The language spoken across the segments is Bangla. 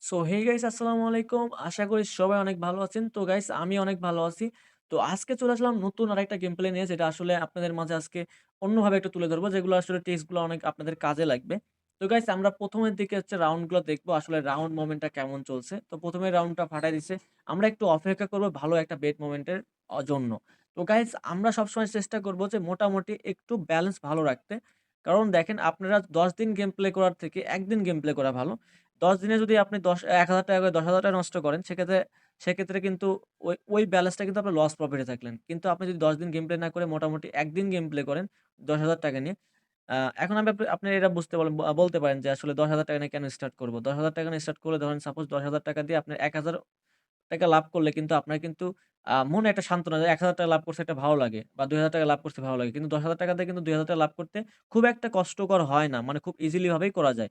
সো হেই গাইস আসসালামু আলাইকুম। আশা করি সবাই অনেক ভালো আছেন। তো গাইস আমি অনেক ভালো আছি। তো আজকে চলে আসলাম নতুন আরেকটা গেম প্লে নিয়ে যেটা আসলে আপনাদের মাঝে আজকে অন্যভাবে একটু তুলে ধরবো যেগুলো আসলে টিপস গুলো অনেক আপনাদের কাজে লাগবে। তো গাইস আমরা ১ম এর দিকে হচ্ছে রাউন্ড গুলো দেখবো আসলে রাউন্ড মোমেন্টটা কেমন চলছে। তো ১ম এর রাউন্ডটা ফাটায় দিছে। আমরা একটু অপেক্ষা করব ভালো একটা বেট মোমেন্টের জন্য। তো গাইস আমরা সবসময় চেষ্টা করব যে মোটামুটি একটু ব্যালেন্স ভালো রাখতে। কারণ দেখেন আপনারা ১০ দিন গেম প্লে করার থেকে ১ দিন গেম প্লে করা ভালো। ১০ দিনে যদি আপনি ৳১,০০০ করে ৳১০,০০০ নষ্ট করেন, সেক্ষেত্রে কিন্তু ওই ব্যালেন্সটা কিন্তু আপনার লস প্রফিট এ থাকলেন। কিন্তু আপনি যদি ১০ দিন গেম প্লে না করে মোটামুটি ১ দিন গেম প্লে করেন ৳১০,০০০ নিয়ে, এখন আমি আপনি এটা বুঝতে বলেন বলতে পারেন যে আসলে ৳১০,০০০ নিয়ে কেন স্টার্ট করব? ৳১০,০০০ নিয়ে স্টার্ট করলে ধরেন সাপোজ ৳১০,০০০ দিয়ে আপনার ৳১,০০০ লাভ করলে কিন্তু আপনার কিন্তু মনে একটা সান্ত্বনা যে ৳১,০০০ লাভ করছে একটা ভালো লাগে বা ৳২,০০০ লাভ করছে ভালো লাগে। কিন্তু ৳১০,০০০ দিয়ে কিন্তু ৳২,০০০ লাভ করতে খুব একটা কষ্টকর হয় না। মানে খুব ইজিলি ভাবেই করা যায়।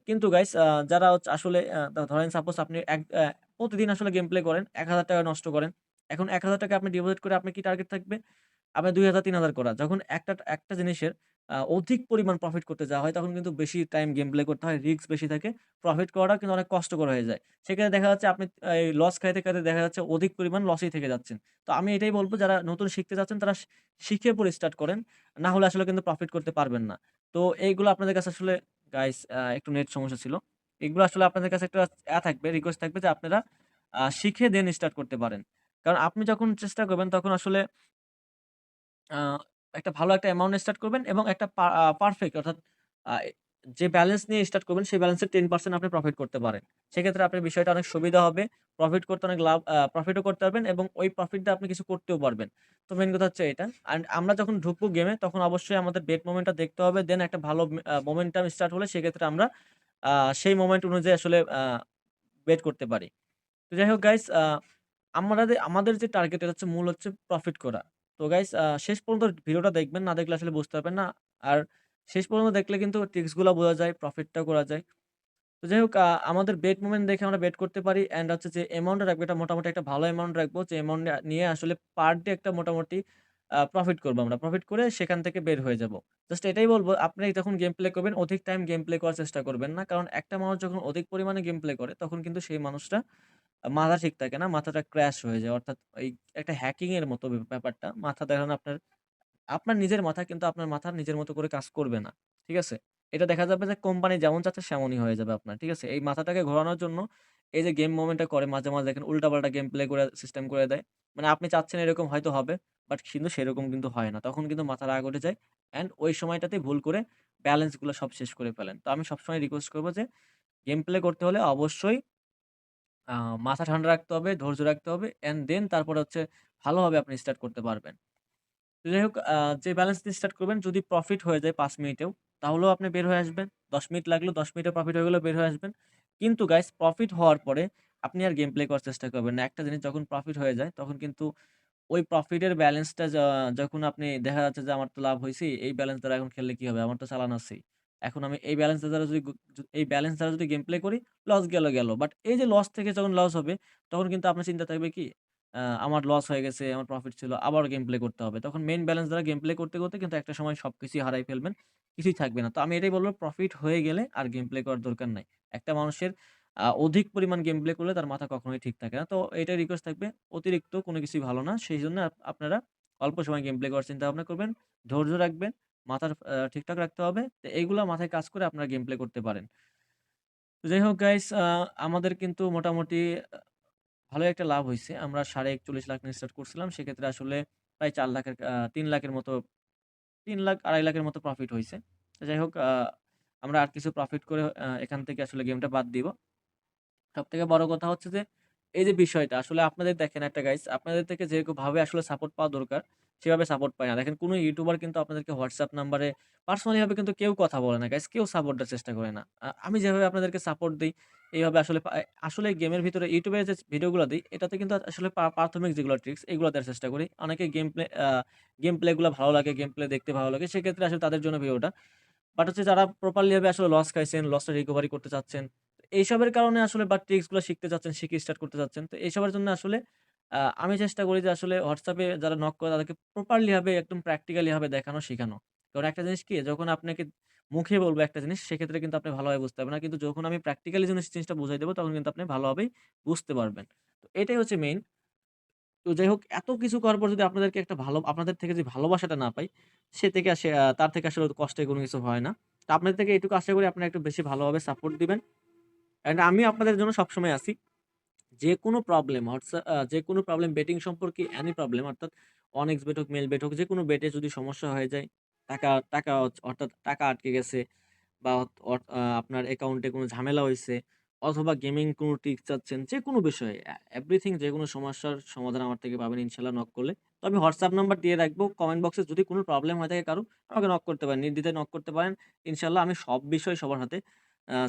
কিন্তু গাইস যারা হচ্ছে আসলে ধরেন সাপোজ আপনি প্রতিদিন আসলে গেম প্লে করেন, ৳১,০০০ নষ্ট করেন। এখন ৳১,০০০ আপনি ডিপোজিট করে আপনার কি টার্গেট থাকবে? আপনার ২,০০০ ৩,০০০ করা। যখন একটা জিনিসের অধিক পরিমাণ প্রফিট করতে যাওয়া হয়, তখন কিন্তু বেশি টাইম গেম প্লে করতে হয়, রিস্ক বেশি থাকে। প্রফিট করাটাও কিন্তু অনেক কষ্টকর হয়ে যায়। সেখানে দেখা যাচ্ছে আপনি এই লস খাইতে, খাইতে দেখা যাচ্ছে অধিক পরিমাণ লসেই থেকে যাচ্ছেন। তো আমি এটাই বলব যারা নতুন শিখতে চাচ্ছেন তারা শিখে পরে স্টার্ট করেন। না হলে আসলে কিন্তু প্রফিট করতে পারবেন না। তো এইগুলো আপনাদের কাছে আসলে গাইস একটু নেট সমস্যা ছিল। এগুলো আসলে আপনাদের কাছে একটা থাকবে, রিকোয়েস্ট থাকবে যে আপনারা শিখে দেন স্টার্ট করতে পারেন। কারণ আপনি যখন চেষ্টা করবেন তখন আসলে আ একটা ভালো একটা অ্যামাউন্ট স্টার্ট করবেন এবং একটা পারফেক্ট অর্থাৎ আ যে ব্যালেন্স নিয়ে স্টার্ট করবেন সেই ব্যালেন্সের 10% আপনি প্রফিট করতে পারেন। সেক্ষেত্রে আপনার বিষয়টা অনেক সুবিধা হবে। প্রফিট করতে অনেক লাভ প্রফিটও করতে পারবেন এবং ওই প্রফিট দিয়ে আপনি কিছু করতেও পারবেন। তো মেইন কথা হচ্ছে এটা। অ্যান্ড আমরা যখন ঢুকবো গেমে তখন অবশ্যই আমাদের বেট মোমেন্টটা দেখতে হবে। দেন একটা ভালো মোমেন্টাম স্টার্ট হলে সেক্ষেত্রে আমরা আ সেই মোমেন্ট অনুযায়ী আসলে বেট করতে পারি। তো যাই হোক গাইস আমাদের যে টার্গেট এটা হচ্ছে মূল হচ্ছে প্রফিট করা। তো গাইস শেষ পর্যন্ত ভিডিওটা দেখবেন। না দেখলে আসলে বুঝতে পারবেন না। আর শেষ পর্যন্ত দেখলে কিন্তু ট্রিক্স গুলা বোঝা যায়, প্রফিটটাও করা যায়। তো যাই হোক আমাদের বেট মোমেন্ট দেখে আমরা বেট করতে পারি অ্যান্ড হচ্ছে যে অ্যামাউন্টটা রাখবো এটা মোটামুটি একটা ভালো অ্যামাউন্ট রাখবো। যে অ্যামাউন্ট নিয়ে আসলে পার ডে একটা মোটামুটি প্রফিট করবো আমরা। প্রফিট করে সেখান থেকে বের হয়ে যাবো। জাস্ট এটাই বলব আপনি যখন গেম প্লে করবেন অধিক টাইম গেম প্লে করার চেষ্টা করবেন না। কারণ একটা মানুষ যখন অধিক পরিমাণে গেম প্লে করে তখন কিন্তু সেই মানুষটা মাথা ঠিক থাকে না। মাথাটা ক্র্যাশ হয়ে যায়। অর্থাৎ এই একটা হ্যাকিং এর মতো ব্যাপারটা। মাথা দেখেন আপনার নিজের মাথা কিন্তু আপনার মাথা নিজের মতো করে কাজ করবে না। ঠিক আছে? এটা দেখা যাবে যে কোম্পানি যেমন চাচ্ছে সেমনই হয়ে যাবে আপনার। ঠিক আছে? এই মাথাটাকে ঘোরানোর জন্য এই যে গেম মোমেন্টটা করে মাঝে, মাঝে দেখেন উল্টাপাল্টা গেম প্লে করে সিস্টেম করে দেয়। মানে আপনি চাচ্ছেন এরকম হয়তো হবে। বাট কিন্তু সেরকম কিন্তু হয় না। তখন কিন্তু মাথা রাগ উঠে যায়। অ্যান্ড ওই সময়টাতেই ভুল করে ব্যালেন্স গুলো সব শেষ করে ফেলেন। তো আমি সবসময় রিকোয়েস্ট করব যে গেম প্লে করতে হলে অবশ্যই আ মাথা ঠান্ডা রাখতে হবে, ধৈর্য রাখতে হবে অ্যান্ড দেন তারপরে হচ্ছে ভালোভাবে আপনি স্টার্ট করতে পারবেন। তো যাই হোক যে ব্যালেন্স দিয়ে স্টার্ট করবেন যদি প্রফিট হয়ে যায় ৫ মিনিটেও তাহলেও আপনি বের হয়ে আসবেন। ১০ মিনিট লাগলেও ১০ মিনিটে প্রফিট হয়ে গেলেও বের হয়ে আসবেন। কিন্তু গাইস প্রফিট হওয়ার পরে আপনি আর গেম প্লে করার চেষ্টা করবেন না। একটা জিনিস যখন প্রফিট হয়ে যায় তখন কিন্তু ওই প্রফিটের ব্যালেন্সটা যখন আপনি দেখা যাচ্ছে যে আমার তো লাভ হইছেই, এই ব্যালেন্স দ্বারা এখন খেললে কি হবে? আমার তো চালান আছেই। এখন আমি এই ব্যালেন্স দ্বারা যদি এই ব্যালেন্স দ্বারা যদি গেম প্লে করি, লস গেল, গেল। বাট এই যে লস থেকে যখন লস হবে, তখন কিন্তু আপনার চিন্তা থাকবে কি? আমার লস হয়ে গেছে, আমার প্রফিট ছিল, আবার গেম প্লে করতে হবে। তখন মেইন ব্যালেন্স দ্বারা গেম প্লে করতে, করতে কিন্তু একটা সময় সবকিছুই হারাই ফেলবেন। কিছুই থাকবে না। তো আমি এটাই বলব প্রফিট হয়ে গেলে আর গেম প্লে করার দরকার নাই। একটা মানুষের অধিক পরিমাণ গেম প্লে করলে তার মাথা কখনোই ঠিক থাকে না। তো এটাই রিকোয়েস্ট থাকবে অতিরিক্ত কোনো কিছুই ভালো না। সেইজন্য আপনারা অল্প সময় গেম প্লে করার চিন্তা-ভাবনা করবেন। ধৈর্য রাখবেন। মাথার ঠিকঠাক রাখতে হবে। তো এইগুলা মাথায় কাজ করে আপনারা গেম প্লে করতে পারেন। তো যাই হোক গাইস আমাদের কিন্তু মোটামুটি ভালোই একটা লাভ হইছে। আমরা ৪১.৫ লাখ নিয়ে স্টার্ট করছিলাম। সেক্ষেত্রে আসলে প্রায় ৪ লাখের ৩ লাখের মতো ৩ লাখ ২.৫ লাখের মতো প্রফিট হইছে। তো যাই হোক আমরা আর কিছু প্রফিট করে এখান থেকে আসলে গেমটা বাদ দিব। সবথেকে বড় কথা হচ্ছে যে, এই যে বিষয়টা আসলে আপনাদের দেখেন একটা গাইস, আপনাদের থেকে যেরকম ভাবে আসলে সাপোর্ট পাওয়া দরকার, সেভাবে সাপোর্ট পায় না। দেখেন কোন ইউটিউবার কিন্তু আপনাদেরকে WhatsApp নাম্বারে পার্সোনালি ভাবে কিন্তু কেউ কথা বলে না গাইস। কেউ সাপোর্ট দেওয়ার চেষ্টা করে না। আমি যেভাবে আপনাদেরকে সাপোর্ট দেই, এইভাবে আসলে আসলে গেমের ভিতরে ইউটিউবে যে ভিডিওগুলো দেই, এটাতে কিন্তু আসলে প্রাথমিক যেগুলো ট্রিকস, এগুলো দেওয়ার চেষ্টা করি। অনেকে গেম প্লে গুলা ভালো লাগে, গেম প্লে দেখতে ভালো লাগে। সেক্ষেত্রে আসলে তাদের জন্য ভিডিওটা। বাট হচ্ছে যারা প্রপারলি ভাবে আসলে লস খাইছেন, লসটা রিকভারি করতে চাচ্ছেন। এইসবের কারণে আসলে বা ট্রিকস গুলো শিখতে চাচ্ছেন, শিখে স্টার্ট করতে চাচ্ছেন। তো এইসবের জন্য আসলে আমি চেষ্টা করি যে আসলে WhatsApp এ যারা নক করে তাদেরকে প্রপারলি ভাবে একদম প্র্যাকটিক্যালি ভাবে দেখানো, শিখানো। কারণ একটা জিনিস কি যখন আপনাকে মুখে বলব একটা জিনিস সেক্ষেত্রে কিন্তু আপনি ভালোভাবে বুঝতে পারবেন না। কিন্তু যখন আমি প্র্যাকটিক্যালি জিনিসটা বুঝাই দেব তখন কিন্তু আপনি ভালোভাবেই বুঝতে পারবেন। তো এটাই হচ্ছে মেইন। তো যাই হোক এত কিছু করার পর যদি আপনাদেরকে একটা আপনাদের থেকে যে ভালোবাসাটা না পাই, সে থেকে তার থেকে আসলে কষ্টের কোনো কিছু হয় না। তো আপনাদের থেকে এটুকু আশা করি আপনারা একটু বেশি ভালোভাবে সাপোর্ট দিবেন। অ্যান্ড আমিও আপনাদের জন্য সবসময় আছি। যেকোনো প্রবলেম যেকোনো প্রবলেম বেটিং সম্পর্কে এনি প্রবলেম অর্থাৎ অনেক্স বেট হোক, মেল বেট হোক যেকোনো বেটে যদি সমস্যা হয়ে যায়, টাকা টাকা অর্থাৎ টাকা আটকে গেছে বা আপনার অ্যাকাউন্টে কোনো ঝামেলা হইছে অথবা গেমিং কোনো ট্রিক্স চাচ্ছেন, যেকোনো বিষয়ে এভরিথিং যেকোনো সমস্যার সমাধান আমার থেকে পাবেন ইনশাআল্লাহ নক করলে। তো আমি হোয়াটসঅ্যাপ নাম্বার দিয়ে রাখবো। কমেন্ট বক্সে যদি কোনো প্রবলেম হয়ে থাকে কারো, আমাকে নক করতে পারেন। নির্দ্বিধায় নক করতে পারেন। ইনশাআল্লাহ আমি সব বিষয় সবার হাতে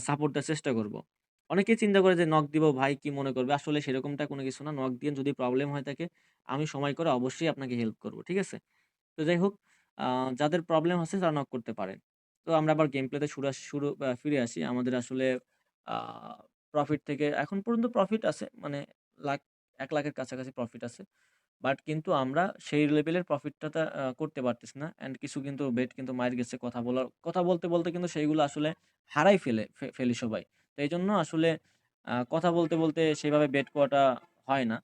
সাপোর্ট দেওয়ার চেষ্টা করব। অনেকেই চিন্তা করে যে নক দিব, ভাই কি মনে করবে? আসলে সেরকমটা কোনো কিছু না। নক দিয়েন যদি প্রবলেম হয়ে থাকে, আমি সময় করে অবশ্যই আপনাকে হেল্প করব। ঠিক আছে? তো যাই হোক, আ যাদের প্রবলেম আছে তারা নক করতে পারেন। তো আমরা আবার গেম প্লেতে শুরু আস শুরু আ ফিরে আসি। আমাদের আসলে আ প্রফিট থেকে এখন পর্যন্ত প্রফিট আছে। মানে লাখ ১,০০,০০০ এর কাছাকাছি প্রফিট আছে। বাট কিন্তু আমরা সেই লেভেলের প্রফিটটা করতে পারতেছি না। অ্যান্ড কিছু কিন্তু বেট কিন্তু মাইর গেছে কথা বলতে, বলতে কিন্তু সেইগুলো আসলে হারাই ফেলি সবাই। তো এইজন্য আসলে কথা বলতে, সেভাবে বেট করাটা হয় না।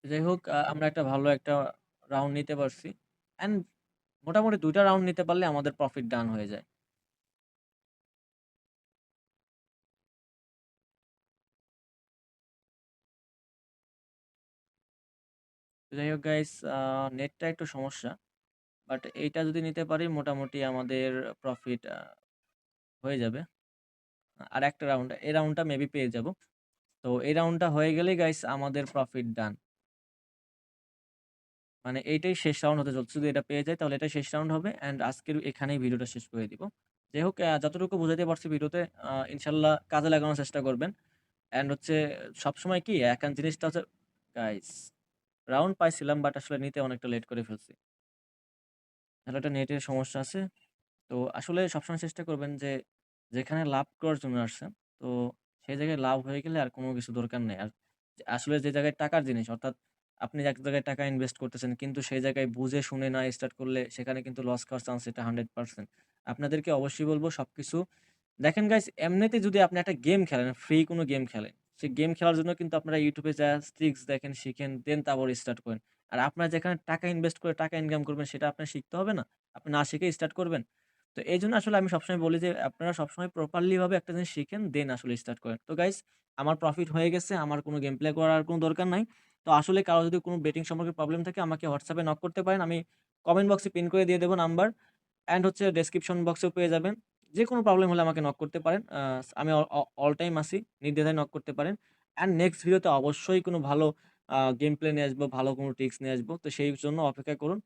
যাই হোক আমরা ভালো একটা রাউন্ড নিতে পারছি। অ্যান্ড মোটামুটি ২ টা রাউন্ড নিতে পারলে আমাদের প্রফিট ডান হয়ে যায়। তো যাই হোক গাইস, নেটটা একটু সমস্যা। বাট এইটা যদি নিতে পারি মোটামুটি আমাদের প্রফিট হয়ে যাবে। আরেকটা রাউন্ড, এই রাউন্ডটা মেবি পেয়ে যাব। তো এই রাউন্ডটা হয়ে গেলেই গাইস আমাদের প্রফিট ডান। মানে এইটাই শেষ রাউন্ড হতে চলছে। যদি এটা পেয়ে যাই তাহলে এটাই শেষ রাউন্ড হবে। অ্যান্ড আজকের এখানেই ভিডিওটা শেষ করে দিব। যাই হোক যতটুকু বুঝাইতে পারছি ভিডিওতে ইনশাআল্লাহ কাজে লাগানোর চেষ্টা করবেন। অ্যান্ড হচ্ছে সবসময় কি এখন জিনিসটা হচ্ছে গাইস, রাউন্ড পাইছিলাম বাট আসলে নিতে অনেকটা লেট করে ফেলছি। তাহলে একটা নেটের সমস্যা আছে। তো আসলে সবসময় চেষ্টা করবেন যে যেখানে লাভ করার জন্য আসছেন, তো সেই জায়গায় লাভ হয়ে গেলে আর কোনো কিছু দরকার নেই। আর আসলে যে জায়গায় টাকার জিনিস অর্থাৎ আপনি এক জায়গায় টাকা ইনভেস্ট করতেছেন কিন্তু সেই জায়গায় বুঝে শুনে না স্টার্ট করলে সেখানে কিন্তু লস খাওয়ার চান্স এটা 100%। আপনাদেরকে অবশ্যই বলব সবকিছু দেখেন গাইস, এমনিতে যদি আপনি একটা গেম খেলেন, ফ্রি কোনো গেম খেলেন, সেই গেম খেলার জন্য কিন্তু আপনারা YouTube এ যায়া ট্রিক্স দেখেন, শিখেন, দেন তারপর স্টার্ট করেন। আর আপনারা যেখানে টাকা ইনভেস্ট করে টাকা ইনকাম করবেন সেটা আপনার শিখতে হবে না? আপনি না শিখেই স্টার্ট করবেন? তো এইজন্য আসলে আমি সবসময় বলি যে আপনারা সবসময় প্রপারলি ভাবে একটা জিনিস শিখেন দেন আসলে স্টার্ট করেন। তো গাইস, আমার প্রফিট হয়ে গেছে। আমার কোনো গেম প্লে করার কোনো দরকার নাই। তো আসলে কারো যদি কোনো বেটিং সম্পর্কে প্রবলেম থাকে আমাকে WhatsApp এ নক করতে পারেন। আমি কমেন্ট বক্সে পিন করে দিয়ে দেব নাম্বার। অ্যান্ড হচ্ছে ডেসক্রিপশন বক্সেও পেয়ে যাবেন। যেকোনো প্রবলেম হলে আমাকে নক করতে পারেন। আমি অল টাইম আছি। নির্দ্বিধায় নক করতে পারেন। অ্যান্ড নেক্সট ভিডিওতে অবশ্যই কোনো ভালো গেম প্লে নিয়ে আসবো, ভালো কোনো ট্রিক্স নিয়ে আসবো। তো সেই জন্য অপেক্ষা করুন।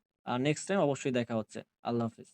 নেক্সট টাইম অবশ্যই দেখা হচ্ছে। আল্লাহ হাফেজ।